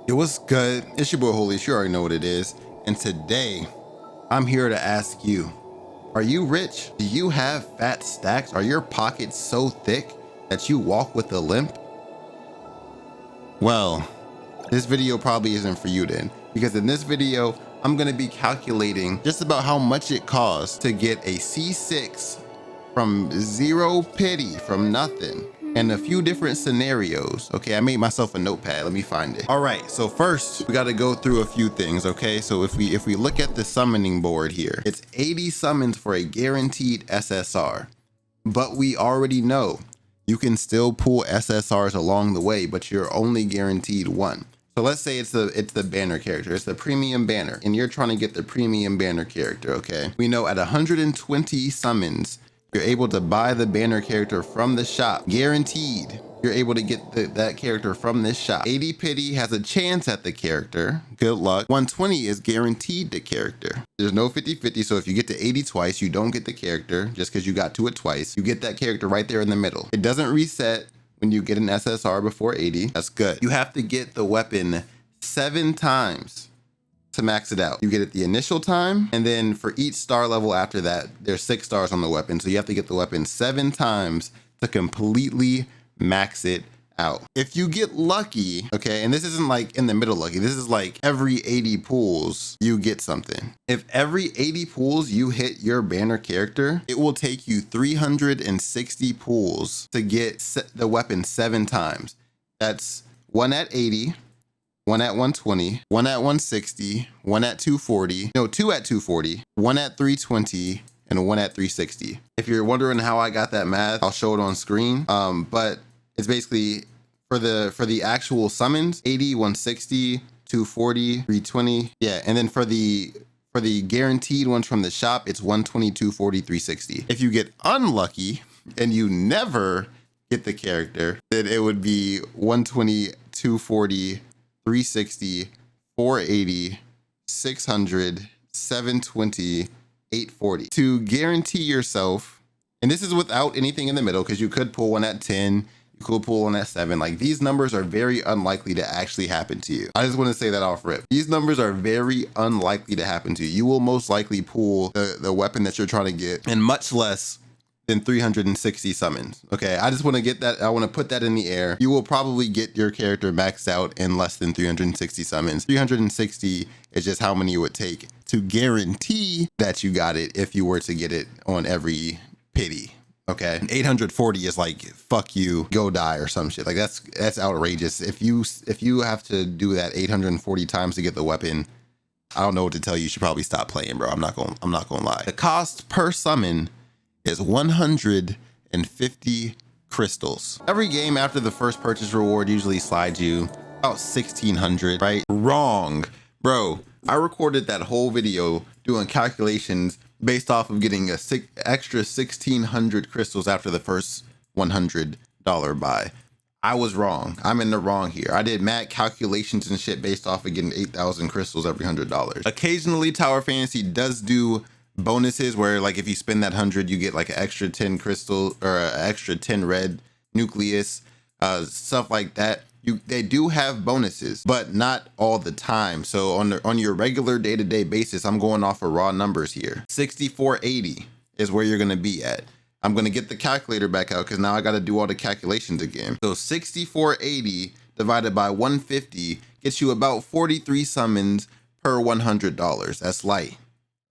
It was good. It's your boy Holiest. You already know what it is. And today, I'm here to ask you, are you rich? Do you have fat stacks? Are your pockets so thick that you walk with a limp? Well, this video probably isn't for you then, because in this video, I'm gonna be calculating just about how much it costs to get a C6 from zero pity, from nothing, and a few different scenarios. Okay, I made myself a notepad. Let me find it. All right, so first we got to go through a few things. Okay, so if we look at the summoning board here, it's 80 summons for a guaranteed SSR, but we already know you can still pull SSRs along the way, but you're only guaranteed one. So let's say it's the banner character, it's the premium banner, and you're trying to get the premium banner character. Okay, we know at 120 summons, you're able to buy the banner character from the shop. Guaranteed, you're able to get that character from this shop. 80 pity has a chance at the character. Good luck. 120 is guaranteed the character. There's no 50-50, so if you get to 80 twice, you don't get the character just because you got to it twice. You get that character right there in the middle. It doesn't reset when you get an SSR before 80. That's good. You have to get the weapon 7 times to max it out. You get it the initial time, and then for each star level after that, there's 6 stars on the weapon. So you have to get the weapon 7 times to completely max it out. If you get lucky, okay, and this isn't like in the middle lucky, this is like every 80 pulls, you get something. If every 80 pulls you hit your banner character, it will take you 360 pulls to get the weapon 7 times. That's 1 at 80, 1 at 120, 1 at 160, 1 at 240, no, 2 at 240, 1 at 320, and 1 at 360. If you're wondering how I got that math, I'll show it on screen. But it's basically for the actual summons, 80, 160, 240, 320. Yeah, and then for the guaranteed ones from the shop, it's 120, 240, 360. If you get unlucky and you never get the character, then it would be 120, 240, 360, 480, 600, 720, 840. To guarantee yourself, and this is without anything in the middle, because you could pull one at 10, you could pull one at 7. Like, these numbers are very unlikely to actually happen to you. I just want to say that off rip. These numbers are very unlikely to happen to you. You will most likely pull the weapon that you're trying to get in much less than 360 summons. Okay, I just want to get that, I want to put that in the air. You will probably get your character maxed out in less than 360 summons. 360 is just how many it would take to guarantee that you got it if you were to get it on every pity. Okay, 840 is like, fuck you, go die or some shit. Like, that's outrageous. If you have to do that 840 times to get the weapon, I don't know what to tell you. You should probably stop playing, bro. I'm not gonna lie. The cost per summon is 150 crystals. Every game after the first purchase reward usually slides you about 1,600, right? Wrong, bro. I recorded that whole video doing calculations based off of getting a extra 1,600 crystals after the first $100 buy. I was wrong. I'm in the wrong here. I did mad calculations and shit based off of getting 8,000 crystals every $100. Occasionally, Tower Fantasy does do bonuses where, like, if you spend that 100, you get like an extra 10 crystal or an extra 10 red nucleus, stuff like that. They do have bonuses, but not all the time. So on your regular day-to-day basis, I'm going off of raw numbers here. 6480 is where you're gonna be at. I'm gonna get the calculator back out because now I gotta do all the calculations again. So 6480 divided by 150 gets you about 43 summons per $100. That's light,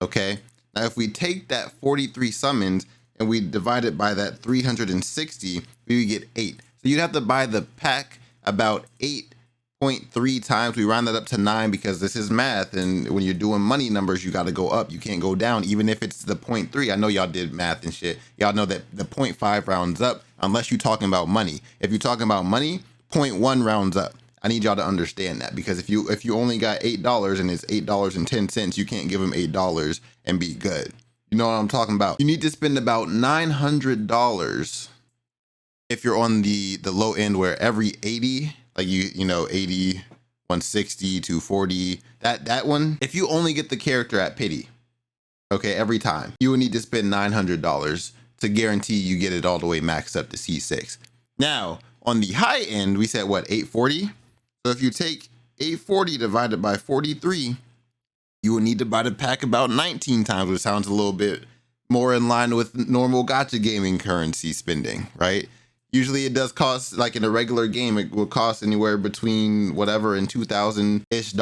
okay? Now, if we take that 43 summons and we divide it by that 360, we would get 8. So you'd have to buy the pack about 8.3 times. We round that up to 9 because this is math. And when you're doing money numbers, you got to go up. You can't go down, even if it's the 0.3. I know y'all did math and shit. Y'all know that the 0.5 rounds up unless you're talking about money. If you're talking about money, 0.1 rounds up. I need y'all to understand that, because if you only got $8 and it's $8.10, you can't give them $8 and be good. You know what I'm talking about? You need to spend about $900 if you're on the low end, where every 80, like you know 80, 160, 240, that one, if you only get the character at pity, okay, every time, you would need to spend $900 to guarantee you get it all the way maxed up to C6. Now, on the high end, we said what, 840? So if you take 840 divided by 43, you will need to buy the pack about 19 times, which sounds a little bit more in line with normal gacha gaming currency spending, right? Usually it does cost, like in a regular game, it will cost anywhere between whatever and $2,000-ish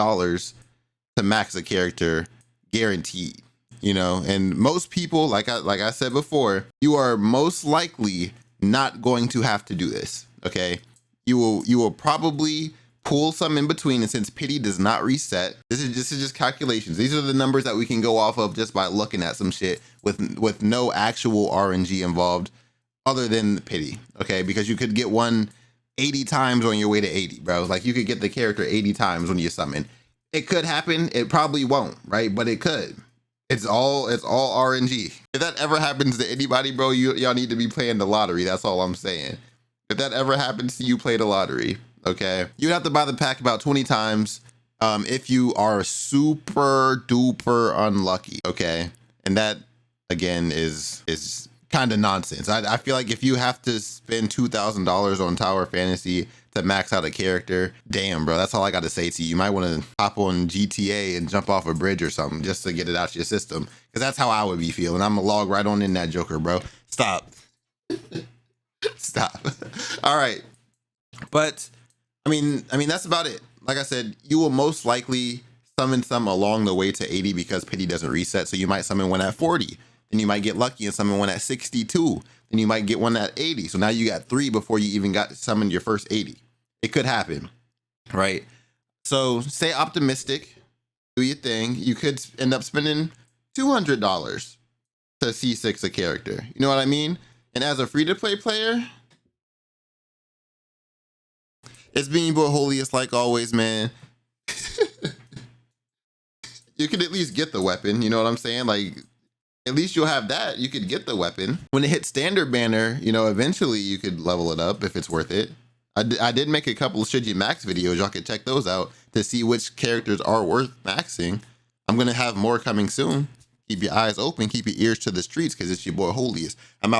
to max a character, guaranteed, you know? And most people, like I said before, you are most likely not going to have to do this, okay? You will probably pull some in between, and since pity does not reset, this is just calculations. These are the numbers that we can go off of just by looking at some shit with no actual RNG involved other than pity, okay? Because you could get one 80 times on your way to 80, bro. Like you could get the character 80 times when you summon. It could happen. It probably won't, right? But it could. It's all RNG. If that ever happens to anybody, bro, y'all need to be playing the lottery. That's all I'm saying. If that ever happens to you, play the lottery, okay? You'd have to buy the pack about 20 times if you are super duper unlucky, okay? And that, again, is kind of nonsense. I feel like if you have to spend $2,000 on Tower Fantasy to max out a character, damn, bro, that's all I got to say to you. You might want to hop on GTA and jump off a bridge or something just to get it out your system, because that's how I would be feeling. I'm gonna log right on in that joker, bro. Stop. Stop. All right. But I mean, that's about it. Like I said, you will most likely summon some along the way to 80 because pity doesn't reset. So you might summon one at 40. Then you might get lucky and summon one at 62. Then you might get one at 80. So now you got 3 before you even got summoned your first 80. It could happen, right? So stay optimistic, do your thing. You could end up spending $200 to C6 a character. You know what I mean? And as a free-to-play player, it's being your boy Holiest, like always, man. You could at least get the weapon, you know what I'm saying? Like, at least you'll have that. You could get the weapon. When it hits standard banner, you know, eventually you could level it up if it's worth it. I did make a couple of should you max videos. Y'all can check those out to see which characters are worth maxing. I'm going to have more coming soon. Keep your eyes open. Keep your ears to the streets, because it's your boy Holiest. I'm out.